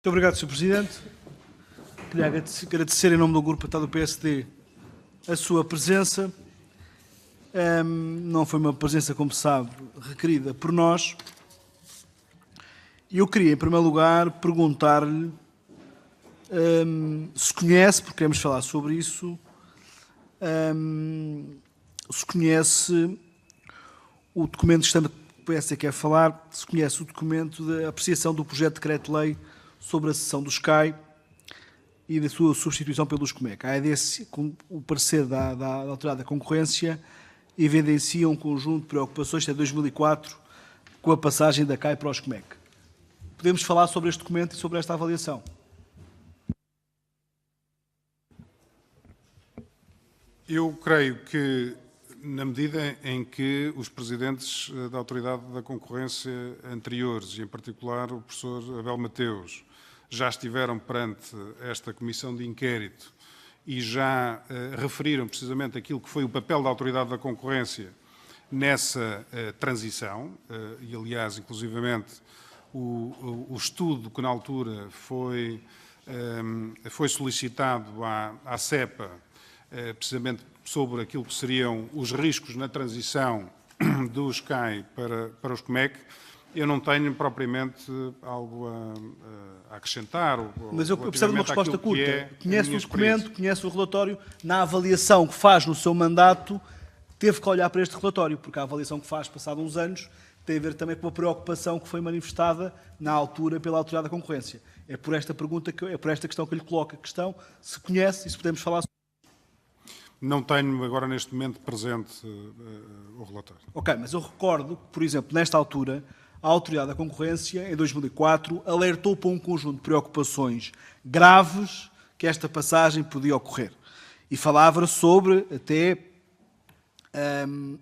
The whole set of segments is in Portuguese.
Muito obrigado, Sr. Presidente. Queria agradecer em nome do Grupo Parlamentar do PSD a sua presença. Não foi uma presença, como sabe, requerida por nós. E eu queria, em primeiro lugar, perguntar-lhe se conhece, porque queremos falar sobre isso, se conhece o documento que o PSD quer falar, se conhece o documento de apreciação do projeto de decreto-lei sobre a cessão do SCAI e da sua substituição pelos SCOMEC. A EDS, com o parecer da Autoridade da Concorrência, evidencia um conjunto de preocupações desde 2004 com a passagem da CAI para os SCOMEC. Podemos falar sobre este documento e sobre esta avaliação? Eu creio que, na medida em que os presidentes da Autoridade da Concorrência anteriores, e em particular o professor Abel Mateus, já estiveram perante esta comissão de inquérito e já referiram precisamente aquilo que foi o papel da Autoridade da Concorrência nessa transição, e aliás, inclusivamente, o estudo que na altura foi solicitado à CEPA, precisamente sobre aquilo que seriam os riscos na transição do SCAI para os SCOMEC, eu não tenho propriamente algo a acrescentar. Mas eu precisava de uma resposta curta. Conhece o documento, conhece o relatório. Na avaliação que faz no seu mandato, teve que olhar para este relatório, porque a avaliação que faz, passado uns anos, tem a ver também com a preocupação que foi manifestada na altura pela Autoridade da Concorrência. É por esta questão que eu lhe coloco a questão, se conhece e se podemos falar sobre. Não tenho agora neste momento presente o relatório. Ok, mas eu recordo que, por exemplo, nesta altura, a Autoridade da Concorrência, em 2004, alertou para um conjunto de preocupações graves que esta passagem podia ocorrer. E falava sobre até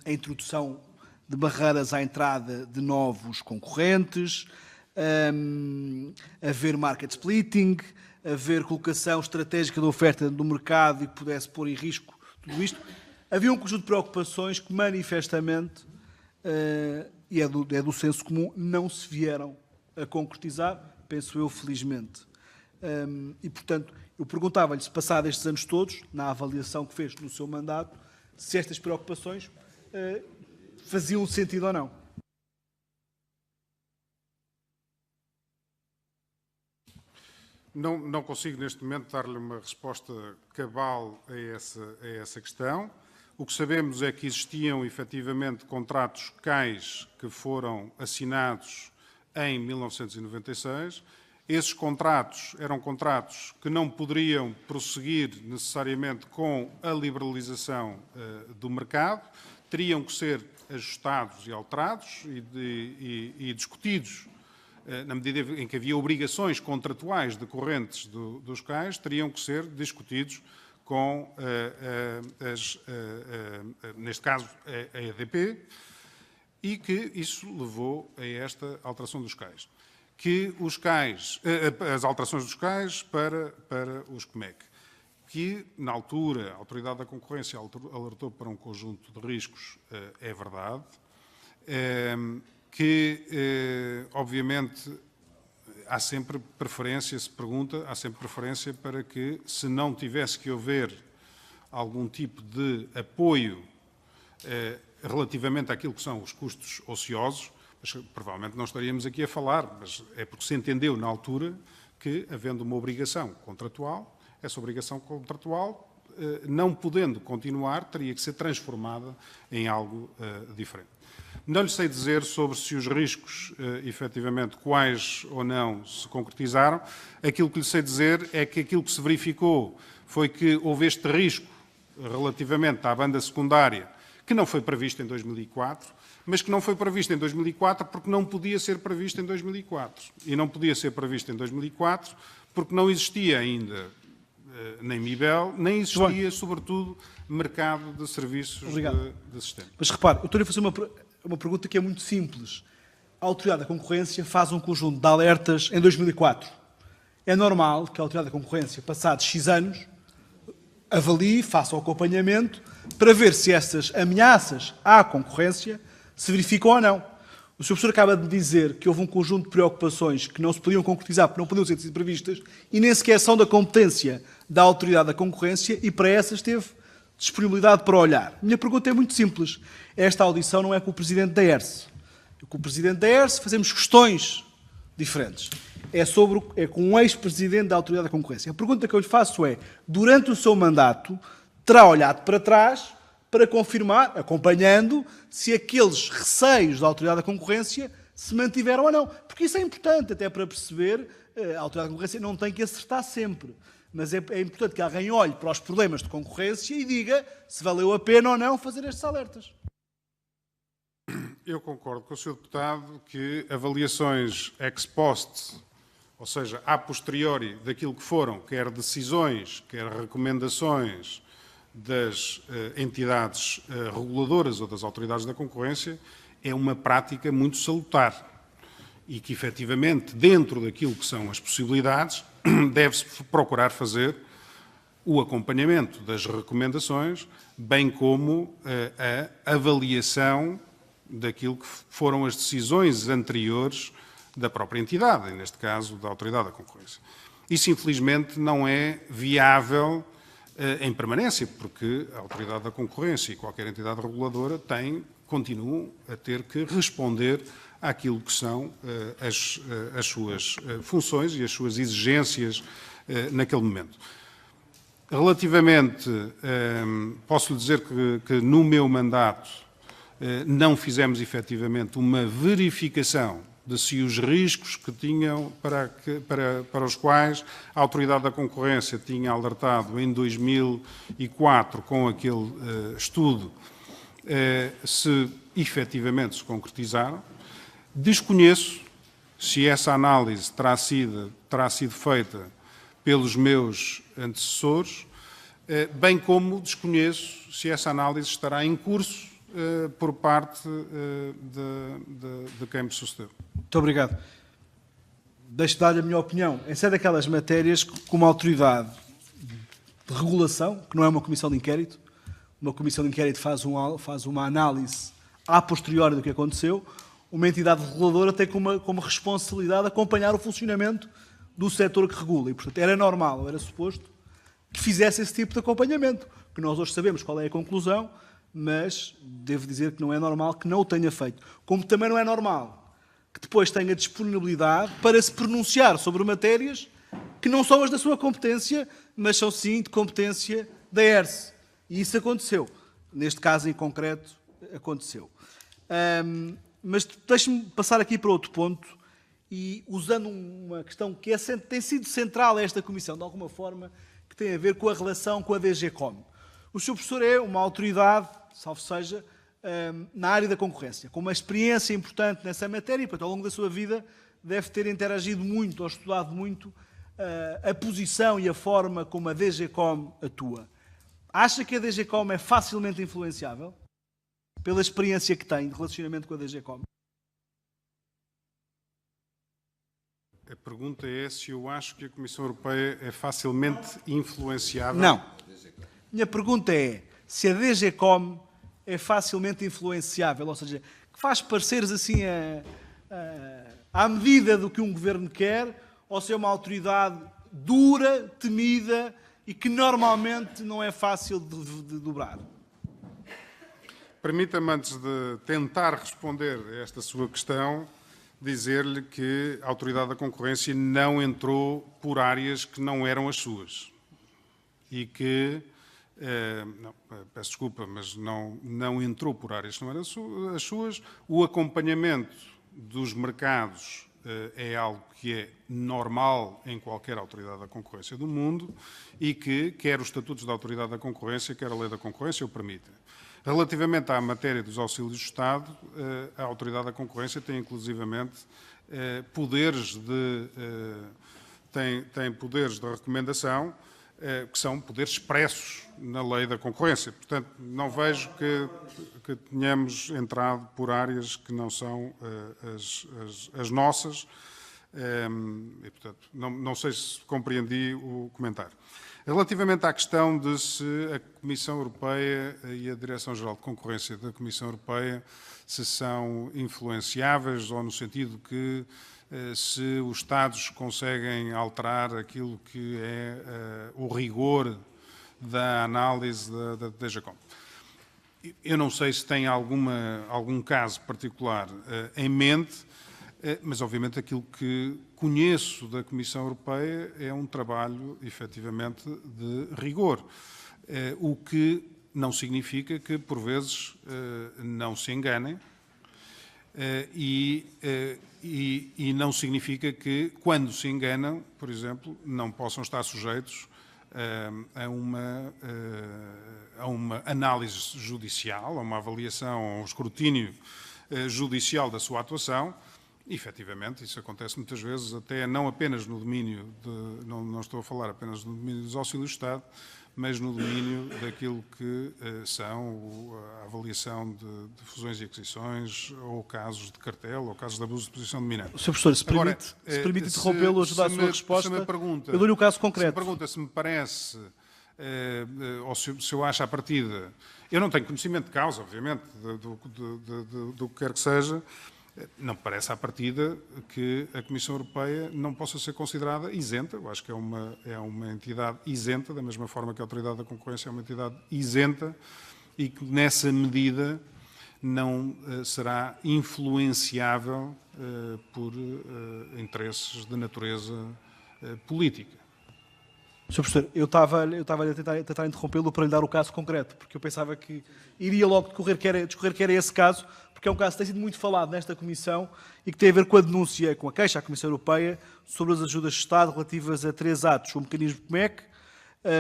a introdução de barreiras à entrada de novos concorrentes, haver market splitting, haver colocação estratégica da oferta do mercado e que pudesse pôr em risco tudo isto. Havia um conjunto de preocupações que manifestamente, e é do senso comum, não se vieram a concretizar, penso eu, felizmente. E, portanto, eu perguntava-lhe se, passados estes anos todos, na avaliação que fez no seu mandato, se estas preocupações faziam sentido ou não. Não consigo, neste momento, dar-lhe uma resposta cabal a essa questão. O que sabemos é que existiam, efetivamente, contratos CAIs que foram assinados em 1996. Esses contratos eram contratos que não poderiam prosseguir necessariamente com a liberalização do mercado, teriam que ser ajustados e alterados e discutidos. Na medida em que havia obrigações contratuais decorrentes dos CAIs, teriam que ser discutidos com, neste caso, a EDP, e que isso levou a esta alteração dos CAIs. As alterações dos CAIs para os SCOMEC, que, na altura, a Autoridade da Concorrência alertou para um conjunto de riscos, é verdade, que, obviamente, há sempre preferência, se pergunta, há sempre preferência para que, se não tivesse que haver algum tipo de apoio relativamente àquilo que são os custos ociosos, mas provavelmente não estaríamos aqui a falar, mas é porque se entendeu na altura que, havendo uma obrigação contratual, essa obrigação contratual, não podendo continuar, teria que ser transformada em algo diferente. Não lhe sei dizer sobre se os riscos, efetivamente, quais ou não se concretizaram. Aquilo que lhe sei dizer é que aquilo que se verificou foi que houve este risco relativamente à banda secundária, que não foi previsto em 2004, mas que não foi previsto em 2004 porque não podia ser previsto em 2004. E não podia ser previsto em 2004 porque não existia ainda nem MIBEL, nem existia, sobretudo, mercado de serviços de sistema. Mas repare, eu estou-lhe a fazer uma pergunta que é muito simples. A Autoridade da Concorrência faz um conjunto de alertas em 2004. É normal que a Autoridade da Concorrência, passados X anos, avalie, faça o acompanhamento para ver se essas ameaças à concorrência se verificam ou não. O Sr. Professor acaba de dizer que houve um conjunto de preocupações que não se podiam concretizar porque não podiam ser previstas e nem sequer são da competência da Autoridade da Concorrência e para essas teve disponibilidade para olhar. Minha pergunta é muito simples. Esta audição não é com o Presidente da ERSE. Com o Presidente da ERSE fazemos questões diferentes. É com um ex-presidente da Autoridade da Concorrência. A pergunta que eu lhe faço é, durante o seu mandato, terá olhado para trás para confirmar, acompanhando, se aqueles receios da Autoridade da Concorrência se mantiveram ou não. Porque isso é importante, até para perceber, a Autoridade da Concorrência não tem que acertar sempre. Mas é importante que alguém olhe para os problemas de concorrência e diga se valeu a pena ou não fazer estes alertas. Eu concordo com o Sr. Deputado que avaliações ex post, ou seja, a posteriori daquilo que foram, quer decisões, quer recomendações das entidades reguladoras ou das autoridades da concorrência, é uma prática muito salutar e que, efetivamente, dentro daquilo que são as possibilidades, deve-se procurar fazer o acompanhamento das recomendações, bem como a avaliação daquilo que foram as decisões anteriores da própria entidade, neste caso da Autoridade da Concorrência. Isso, infelizmente, não é viável em permanência, porque a Autoridade da Concorrência e qualquer entidade reguladora continuam a ter que responder àquilo que são as suas funções e as suas exigências naquele momento. Relativamente, posso lhe dizer que no meu mandato não fizemos efetivamente uma verificação de se os riscos que tinham para os quais a Autoridade da Concorrência tinha alertado em 2004 com aquele estudo, se efetivamente se concretizaram. Desconheço se essa análise terá sido feita pelos meus antecessores, bem como desconheço se essa análise estará em curso por parte de quem me sucedeu. Muito obrigado. Deixo-me dar-lhe a minha opinião. Essa é daquelas matérias que, como autoridade de regulação, que não é uma comissão de inquérito, uma comissão de inquérito faz uma análise a posteriori do que aconteceu, uma entidade reguladora tem como responsabilidade acompanhar o funcionamento do setor que regula. E, portanto, era normal, era suposto, que fizesse esse tipo de acompanhamento, que nós hoje sabemos qual é a conclusão, mas devo dizer que não é normal que não o tenha feito. Como também não é normal que depois tenha disponibilidade para se pronunciar sobre matérias que não são as da sua competência, mas são sim de competência da ERSE. E isso aconteceu. Neste caso em concreto, aconteceu. Mas deixe-me passar aqui para outro ponto e usando uma questão que tem sido central a esta Comissão, de alguma forma, que tem a ver com a relação com a DGCOM. O Sr. Professor é uma autoridade, salvo seja, na área da concorrência, com uma experiência importante nessa matéria e, portanto, ao longo da sua vida, deve ter interagido muito ou estudado muito a posição e a forma como a DGCOM atua. Acha que a DGCOM é facilmente influenciável? Pela experiência que tem de relacionamento com a DGCOM? A pergunta é se eu acho que a Comissão Europeia é facilmente influenciável. Não. Minha pergunta é se a DGCOM é facilmente influenciável, ou seja, que faz pareceres assim à medida do que um governo quer, ou se é uma autoridade dura, temida e que normalmente não é fácil de dobrar. Permita-me, antes de tentar responder a esta sua questão, dizer-lhe que a Autoridade da Concorrência não entrou por áreas que não eram as suas. E que, peço desculpa, mas não entrou por áreas que não eram as suas. O acompanhamento dos mercados é algo que é normal em qualquer Autoridade da Concorrência do mundo e que quer os estatutos da Autoridade da Concorrência, quer a lei da concorrência o permitem. Relativamente à matéria dos auxílios de Estado, a Autoridade da Concorrência tem inclusivamente tem poderes de recomendação que são poderes expressos na lei da concorrência. Portanto, não vejo que tenhamos entrado por áreas que não são as nossas. E, portanto, não sei se compreendi o comentário. Relativamente à questão de se a Comissão Europeia e a Direção-Geral de Concorrência da Comissão Europeia se são influenciáveis, ou no sentido que se os Estados conseguem alterar aquilo que é o rigor da análise da DGCOM. Eu não sei se tem algum caso particular em mente, mas obviamente aquilo que conheço da Comissão Europeia é um trabalho efetivamente de rigor, o que não significa que por vezes não se enganem e não significa que quando se enganam, por exemplo, não possam estar sujeitos a uma análise judicial, a uma avaliação, a um escrutínio judicial da sua atuação. E, efetivamente, isso acontece muitas vezes, até não apenas no domínio, não estou a falar apenas no domínio dos auxílios de Estado, mas no domínio daquilo que são a avaliação de fusões e aquisições, ou casos de cartel, ou casos de abuso de posição dominante. Sr. Professor, se permite interrompê-lo, ajudar a sua resposta, eu dou-lhe o caso concreto. Se me pergunta se me parece, ou se eu acho à partida, eu não tenho conhecimento de causa, obviamente, do que quer que seja. Não me parece à partida que a Comissão Europeia não possa ser considerada isenta. Eu acho que é uma entidade isenta, da mesma forma que a Autoridade da Concorrência é uma entidade isenta e que, nessa medida, não será influenciável por interesses de natureza política. Sr. Professor, eu estava a tentar interrompê-lo para lhe dar o caso concreto, porque eu pensava que iria logo discorrer que era esse caso, porque é um caso que tem sido muito falado nesta Comissão e que tem a ver com a denúncia, com a queixa à Comissão Europeia sobre as ajudas de Estado relativas a 3 atos: o mecanismo PMEC,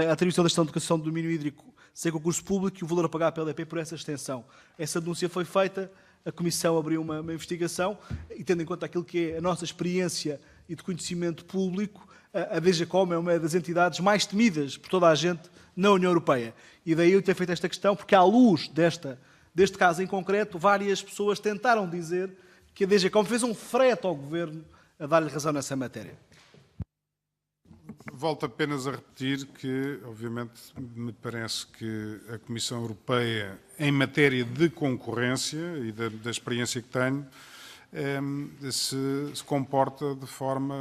a atribuição da gestão de educação de domínio hídrico sem concurso público e o valor a pagar pela EDP por essa extensão. Essa denúncia foi feita, a Comissão abriu uma investigação e, tendo em conta aquilo que é a nossa experiência e de conhecimento público, a DGCOM é uma das entidades mais temidas por toda a gente na União Europeia. E daí eu ter feito esta questão, porque à luz deste caso em concreto, várias pessoas tentaram dizer que a DGCOM fez um frete ao Governo a dar-lhe razão nessa matéria. Volto apenas a repetir que, obviamente, me parece que a Comissão Europeia, em matéria de concorrência e da experiência que tenho, se comporta de forma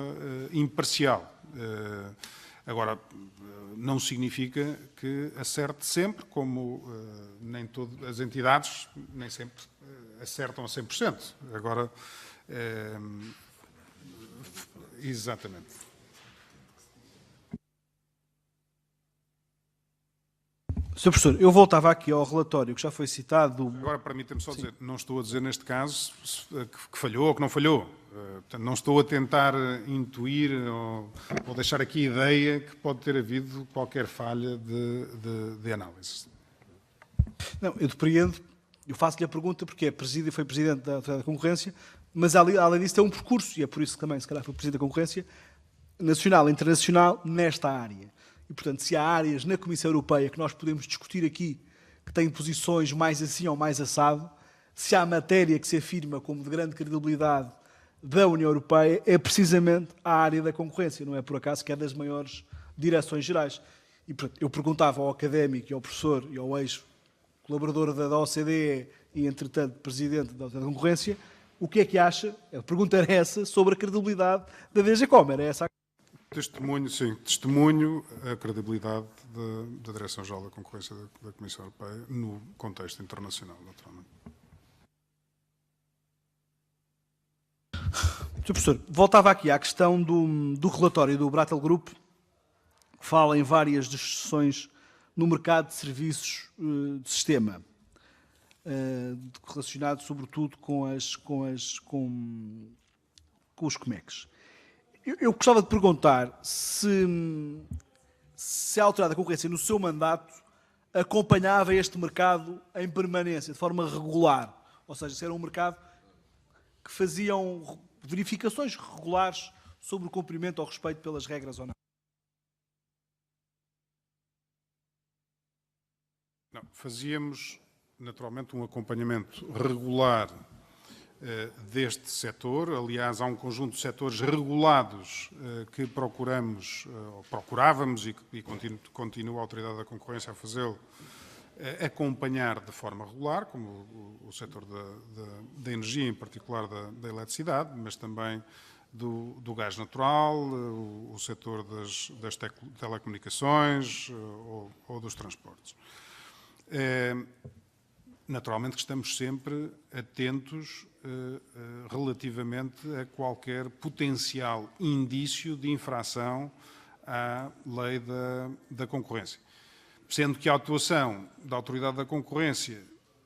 imparcial. Agora, não significa que acerte sempre, como nem todas as entidades nem sempre acertam a 100%. Agora, exatamente. Sr. Professor, eu voltava aqui ao relatório que já foi citado. Agora, permita-me só dizer, não estou a dizer neste caso que falhou ou que não falhou. Portanto, não estou a tentar intuir ou deixar aqui a ideia que pode ter havido qualquer falha de análise. Não, eu depreendo, eu faço-lhe a pergunta porque foi Presidente da Autoridade da Concorrência, mas além disso tem um percurso, e é por isso que também, se calhar, foi Presidente da Concorrência, nacional e internacional, nesta área. E, portanto, se há áreas na Comissão Europeia que nós podemos discutir aqui, que têm posições mais assim ou mais assado, se há matéria que se afirma como de grande credibilidade da União Europeia, é precisamente a área da concorrência, não é por acaso que é das maiores direções gerais. E, portanto, eu perguntava ao académico e ao professor e ao ex-colaborador da OCDE e, entretanto, Presidente da Autoridade da Concorrência, o que é que acha, a pergunta era essa, sobre a credibilidade da DGCOM, era essa a Testemunho a credibilidade da Direção-Geral da Concorrência da Comissão Europeia no contexto internacional, naturalmente. Sr. Professor, voltava aqui à questão do relatório do Bratel Group, que fala em várias distorções no mercado de serviços de sistema, relacionado sobretudo com os COMECs. Eu gostava de perguntar se a Autoridade da Concorrência, no seu mandato, acompanhava este mercado em permanência, de forma regular. Ou seja, se era um mercado que faziam verificações regulares sobre o cumprimento ou respeito pelas regras ou não. Não, fazíamos, naturalmente, um acompanhamento regular deste setor. Aliás, há um conjunto de setores regulados que procurávamos e continua a Autoridade da Concorrência a fazê-lo, acompanhar de forma regular, como o setor da energia, em particular da eletricidade, mas também do gás natural, o setor das telecomunicações ou dos transportes. Naturalmente que estamos sempre atentos relativamente a qualquer potencial indício de infração à lei da concorrência. Sendo que a atuação da Autoridade da Concorrência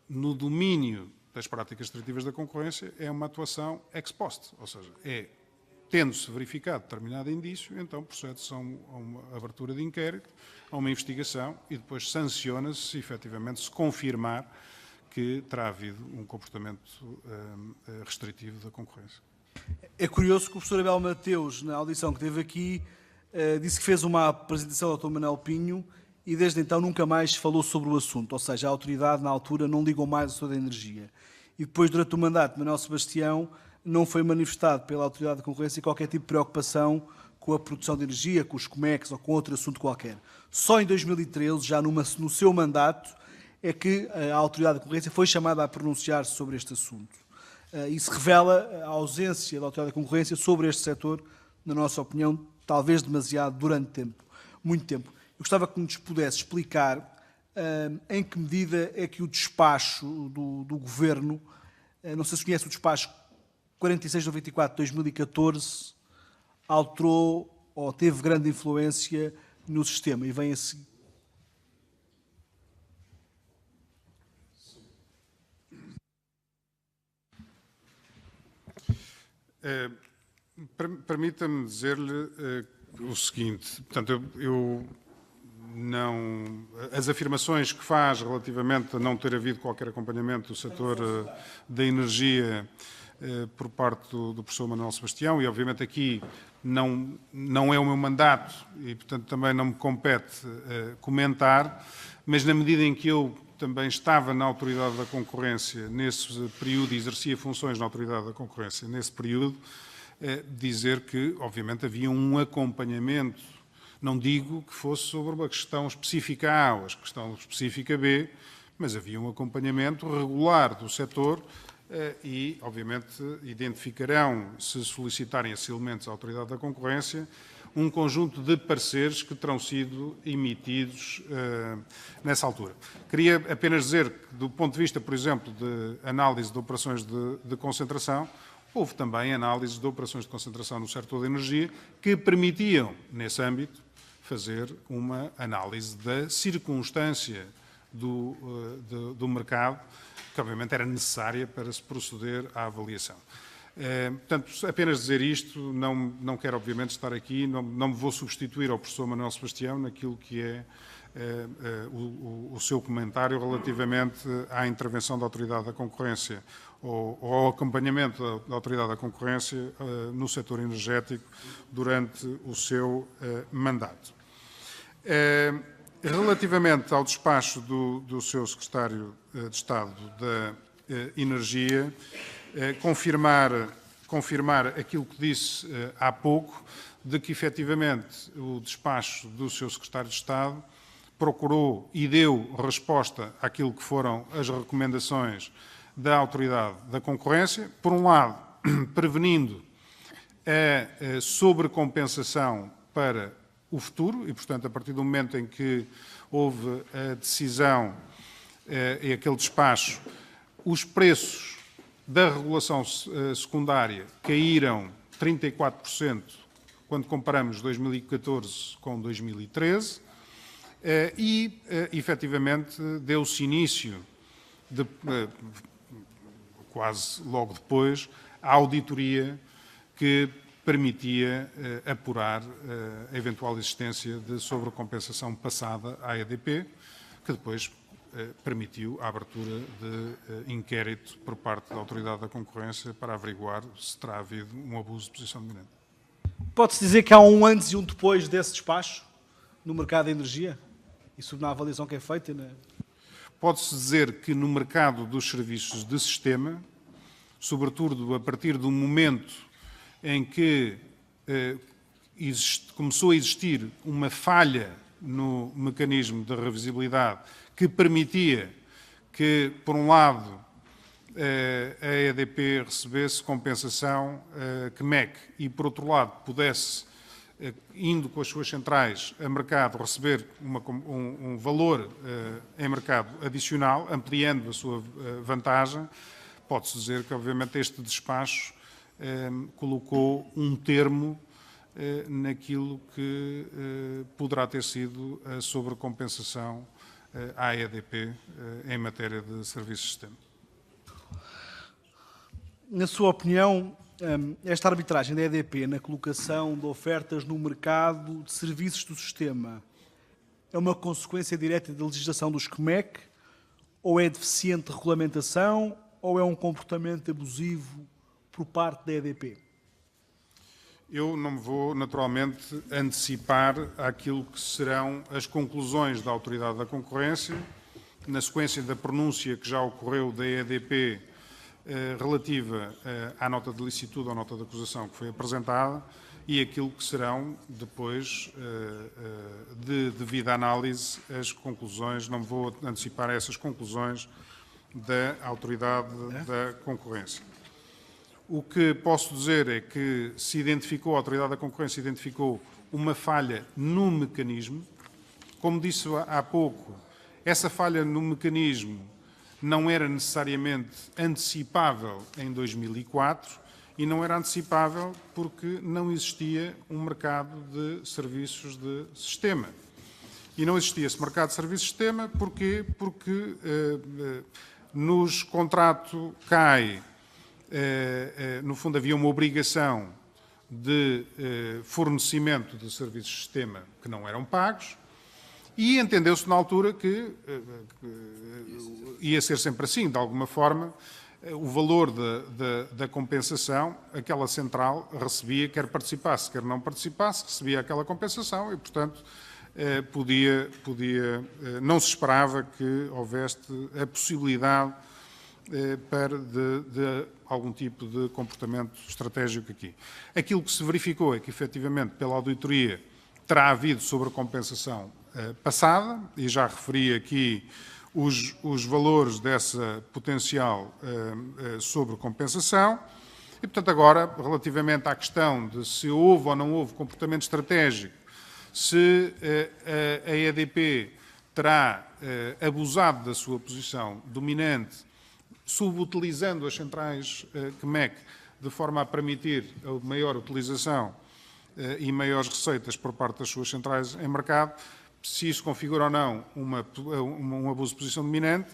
no domínio das práticas restritivas da concorrência é uma atuação ex post, ou seja, tendo-se verificado determinado indício, então procede-se a uma abertura de inquérito, a uma investigação e depois sanciona-se se efetivamente se confirmar que terá havido um comportamento restritivo da concorrência. É curioso que o professor Abel Mateus, na audição que teve aqui, disse que fez uma apresentação ao Dr. Manuel Pinho e desde então nunca mais falou sobre o assunto, ou seja, a autoridade na altura não ligou mais ao setor da energia. E depois, durante o mandato de Manuel Sebastião, não foi manifestado pela Autoridade da Concorrência qualquer tipo de preocupação com a produção de energia, com os COMEX ou com outro assunto qualquer. Só em 2013, já no seu mandato, é que a Autoridade da Concorrência foi chamada a pronunciar-se sobre este assunto. Isso revela a ausência da Autoridade da Concorrência sobre este setor, na nossa opinião, talvez demasiado durante muito tempo. Eu gostava que nos pudesse explicar em que medida é que o despacho do Governo, não sei se conhece o despacho 4694 de 2014, alterou ou teve grande influência no sistema e vem a seguir. Permita-me dizer-lhe o seguinte, portanto, as afirmações que faz relativamente a não ter havido qualquer acompanhamento do setor da energia por parte do professor Manuel Sebastião, e obviamente aqui não é o meu mandato e, portanto, também não me compete comentar, mas na medida em que eu também estava na Autoridade da Concorrência nesse período e exercia funções na Autoridade da Concorrência nesse período, dizer que, obviamente, havia um acompanhamento. Não digo que fosse sobre uma questão específica A ou a questão específica B, mas havia um acompanhamento regular do setor e, obviamente, identificarão, se solicitarem esses elementos à Autoridade da Concorrência, um conjunto de pareceres que terão sido emitidos nessa altura. Queria apenas dizer que, do ponto de vista, por exemplo, de análise de operações de concentração, houve também análise de operações de concentração no setor da energia que permitiam, nesse âmbito, fazer uma análise da circunstância do mercado, que obviamente era necessária para se proceder à avaliação. Portanto, apenas dizer isto, não quero obviamente estar aqui, não me vou substituir ao professor Manuel Sebastião naquilo que é o seu comentário relativamente à intervenção da Autoridade da Concorrência ou ao acompanhamento da Autoridade da Concorrência no setor energético durante o seu mandato. Relativamente ao despacho do seu Secretário de Estado da Energia, confirmar aquilo que disse há pouco, de que efetivamente o despacho do seu Secretário de Estado procurou e deu resposta àquilo que foram as recomendações da Autoridade da Concorrência, por um lado, prevenindo a sobrecompensação para o futuro, e, portanto, a partir do momento em que houve a decisão e aquele despacho, os preços da regulação secundária caíram 34% quando comparamos 2014 com 2013 e, efetivamente, deu-se início, quase logo depois, à auditoria que permitia apurar a eventual existência de sobrecompensação passada à EDP, que depois permitiu a abertura de inquérito por parte da Autoridade da Concorrência para averiguar se terá havido um abuso de posição dominante. Pode-se dizer que há um antes e um depois desse despacho no mercado da energia? Isso na avaliação que é feita? Pode-se dizer que no mercado dos serviços de sistema sobretudo a partir do momento em que começou a existir uma falha no mecanismo de revisibilidade que permitia que, por um lado, a EDP recebesse compensação CMEC e, por outro lado, pudesse, indo com as suas centrais a mercado, receber um valor em mercado adicional, ampliando a sua vantagem, pode-se dizer que, obviamente, este despacho colocou um termo naquilo que poderá ter sido a sobrecompensação à EDP em matéria de serviços de sistema. Na sua opinião, esta arbitragem da EDP na colocação de ofertas no mercado de serviços do sistema é uma consequência direta da legislação do SCMEC, ou é deficiente de regulamentação, ou é um comportamento abusivo por parte da EDP? Eu não me vou, naturalmente, antecipar àquilo que serão as conclusões da Autoridade da Concorrência, na sequência da pronúncia que já ocorreu da EDP relativa à nota de licitude ou nota de acusação que foi apresentada e aquilo que serão, depois de devida análise, as conclusões. Não me vou antecipar a essas conclusões da Autoridade da Concorrência. O que posso dizer é que a Autoridade da Concorrência identificou uma falha no mecanismo. Como disse há pouco, essa falha no mecanismo não era necessariamente antecipável em 2004 e não era antecipável porque não existia um mercado de serviços de sistema. E não existia esse mercado de serviços de sistema porquê? Porque nos contrato CAI, no fundo, havia uma obrigação de fornecimento de serviços de sistema que não eram pagos e entendeu-se na altura que ia ser sempre assim, de alguma forma, o valor da compensação, aquela central recebia, quer participasse, quer não participasse, recebia aquela compensação e, portanto, não se esperava que houvesse a possibilidade de algum tipo de comportamento estratégico aqui. Aquilo que se verificou é que, efetivamente, pela auditoria, terá havido sobrecompensação passada, e já referi aqui os valores dessa potencial sobrecompensação, e, portanto, agora, relativamente à questão de se houve ou não houve comportamento estratégico, se a EDP terá abusado da sua posição dominante, subutilizando as centrais CMEC de forma a permitir a maior utilização e maiores receitas por parte das suas centrais em mercado, se isso configura ou não um abuso de posição dominante.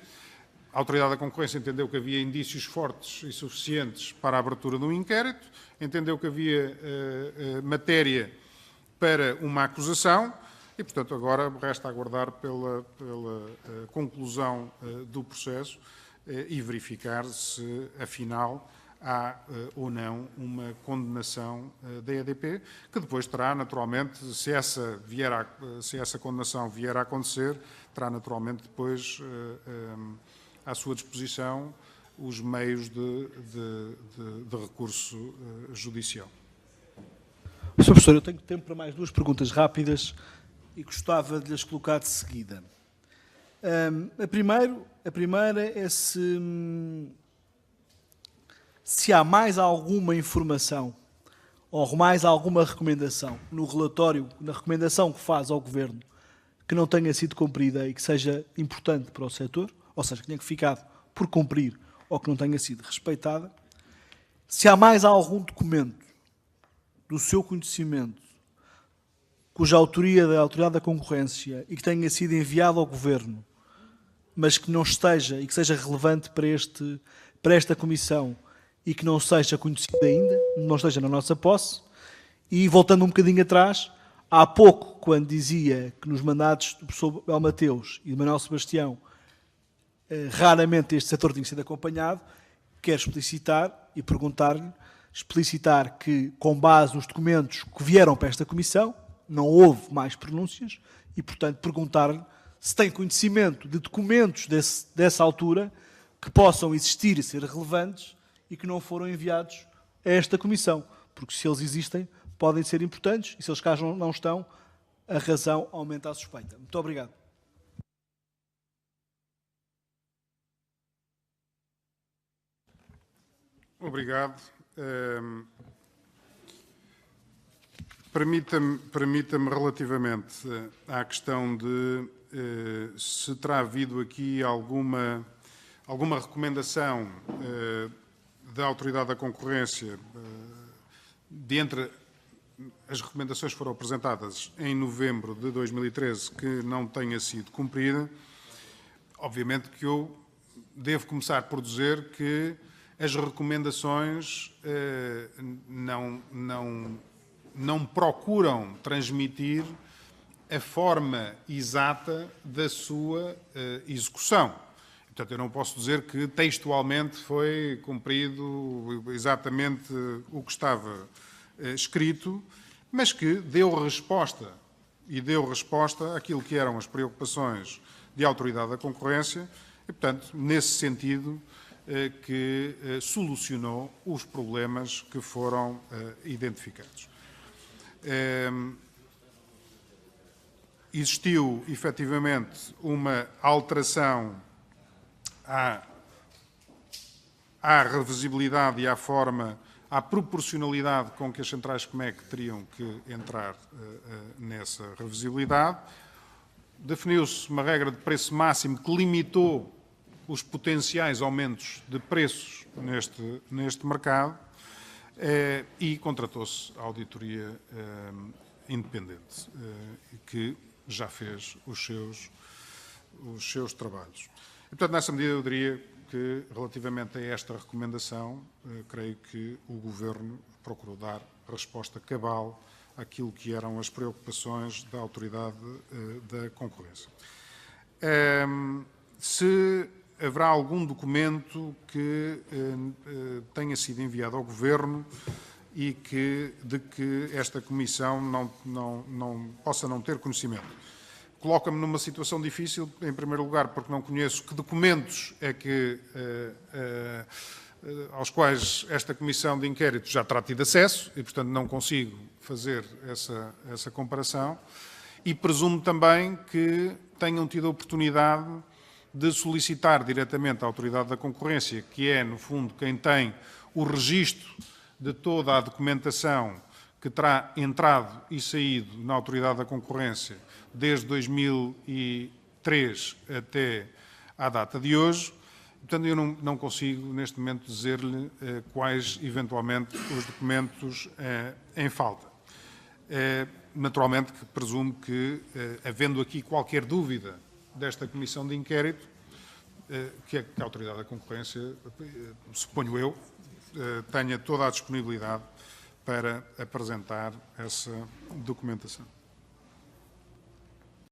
A Autoridade da Concorrência entendeu que havia indícios fortes e suficientes para a abertura de um inquérito, entendeu que havia matéria para uma acusação e, portanto, agora resta aguardar pela conclusão do processo e verificar se, afinal, há ou não uma condenação da EDP, que depois terá, naturalmente, se essa condenação vier a acontecer, terá, naturalmente, depois à sua disposição os meios de recurso judicial. Sr. Professor, eu tenho tempo para mais duas perguntas rápidas e gostava de lhes colocar de seguida. A primeira é se há mais alguma informação ou mais alguma recomendação no relatório, na recomendação que faz ao Governo, que não tenha sido cumprida e que seja importante para o setor, ou seja, que tenha ficado por cumprir ou que não tenha sido respeitada. Se há mais algum documento do seu conhecimento cuja autoria da Autoridade da Concorrência e que tenha sido enviado ao Governo, mas que não esteja e que seja relevante para esta Comissão e que não seja conhecido ainda, não esteja na nossa posse. E voltando um bocadinho atrás, há pouco, quando dizia que nos mandatos do professor Bel Mateus e de Manuel Sebastião raramente este setor tinha sido acompanhado, quero explicitar e explicitar que, com base nos documentos que vieram para esta Comissão, não houve mais pronúncias e, portanto, perguntar-lhe se tem conhecimento de documentos dessa altura que possam existir e ser relevantes e que não foram enviados a esta Comissão, porque se eles existem, podem ser importantes, e se eles cá não estão, a razão aumenta a suspeita. Muito obrigado. Obrigado. Permita-me relativamente à questão de se terá havido aqui alguma recomendação da Autoridade da Concorrência, dentre as recomendações que foram apresentadas em novembro de 2013, que não tenha sido cumprida. Obviamente que eu devo começar por dizer que as recomendações não procuram transmitir a forma exata da sua execução. Portanto, eu não posso dizer que textualmente foi cumprido exatamente o que estava escrito, mas que deu resposta àquilo que eram as preocupações de autoridade da concorrência e, portanto, nesse sentido, que solucionou os problemas que foram identificados. Existiu, efetivamente, uma alteração à revisibilidade e à proporcionalidade com que as centrais COMEC teriam que entrar nessa revisibilidade. Definiu-se uma regra de preço máximo que limitou os potenciais aumentos de preços neste mercado e contratou-se a auditoria independente, que já fez os seus trabalhos. E, portanto, nessa medida eu diria que, relativamente a esta recomendação, creio que o Governo procurou dar resposta cabal àquilo que eram as preocupações da Autoridade da Concorrência. Se haverá algum documento que tenha sido enviado ao Governo e de que esta Comissão possa não ter conhecimento. Coloca-me numa situação difícil, em primeiro lugar, porque não conheço que documentos é que, aos quais esta Comissão de Inquérito já terá tido acesso e, portanto, não consigo fazer essa comparação. E presumo também que tenham tido a oportunidade de solicitar diretamente à Autoridade da Concorrência, que é, no fundo, quem tem o registro de toda a documentação que terá entrado e saído na Autoridade da Concorrência desde 2003 até à data de hoje. Portanto, eu não consigo, neste momento, dizer-lhe quais, eventualmente, os documentos em falta. Naturalmente, que presumo que, havendo aqui qualquer dúvida desta Comissão de Inquérito, que a Autoridade da Concorrência, suponho eu, tenha toda a disponibilidade para apresentar essa documentação.